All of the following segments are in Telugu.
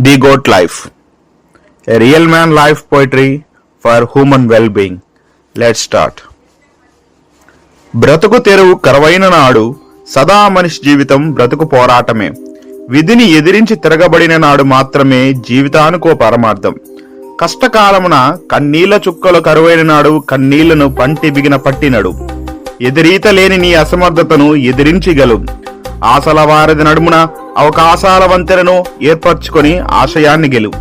The Goat Life, a real man life poetry for human well-being. Let's start. బ్రతుకు తెరువు కరవైన నాడు సదా మనిషి జీవితం బ్రతుకు పోరాటమే. విధిని ఎదిరించి తిరగబడిన నాడు మాత్రమే జీవితానికో పరమార్థం. కష్టకాలమున కన్నీళ్ల చుక్కలు కరువైన నాడు కన్నీళ్లను పంటి బిగిన పట్టినడు. ఎదిరీత లేని నీ అసమర్థతను ఎదిరించగలవు. ఆశల వారధి నడుమున అవకాశాల వంతెనను ఏర్పరచుకొని ఆశయాన్ని గెలువు.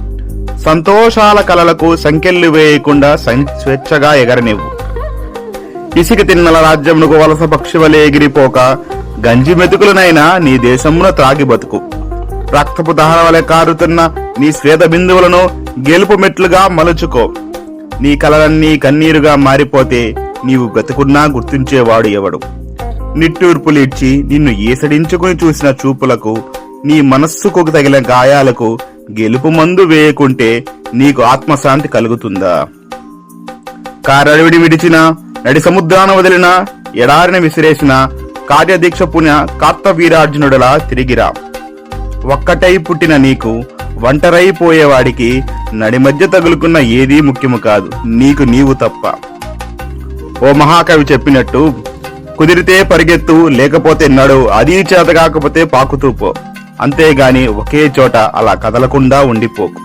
సంతోషాల కలలకు సంకెళ్లు వేయకుండా స్వేచ్ఛగా ఎగరనివ్వు. ఇసుక తిన్నల రాజ్యమునకు వలస పక్షివలే ఎగిరిపోక గంజి మెతుకులనైనా నీ దేశమున త్రాగి బతుకు. రక్తపు దహన వలె కారుతున్న నీ శ్వేత బిందువులను గెలుపు మెట్లుగా మలుచుకో. నీ కలలన్నీ కన్నీరుగా మారిపోతే నీవు బ్రతుకున్నా గుర్తించేవాడు ఎవడు? నిట్టూర్పులిడ్చి నిన్ను ఏసడించుకుని చూసిన చూపులకు, నీ మనస్సుకు తగిలిన గాయాలకు గెలుపు మందు వేయకుంటే నీకు ఆత్మశాంతి కలుగుతుందా? కారడివిడి విడిచిన, నడి సముద్రాన వదిలిన, ఎడారిన విసిరేసిన, కార్యదీక్ష పుణ్య కార్తవీరార్జునుడులా తిరిగిరా. ఒక్కటై పుట్టిన నీకు ఒంటరైపోయేవాడికి నడి మధ్య తగులుకున్న ఏదీ ముఖ్యము కాదు, నీకు నీవు తప్ప. ఓ మహాకవి చెప్పినట్టు, కుదిరితే పరిగెత్తు, లేకపోతే నడు, అదీ చేత కాకపోతే పాకుతూ పో. అంతేగాని ఒకే చోట అలా కదలకుండా ఉండిపోకు.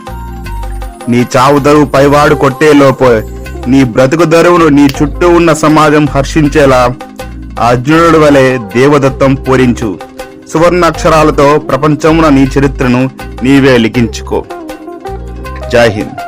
నీ చావు దరువు పైవాడు కొట్టేలోపో నీ బ్రతుకు దరువును నీ చుట్టూ ఉన్న సమాజం హర్షించేలా అర్జునుడు వలె దేవదత్తం పూరించు. సువర్ణాక్షరాలతో ప్రపంచమున నీ చరిత్రను నీవే లిఖించుకో. జై హింద్.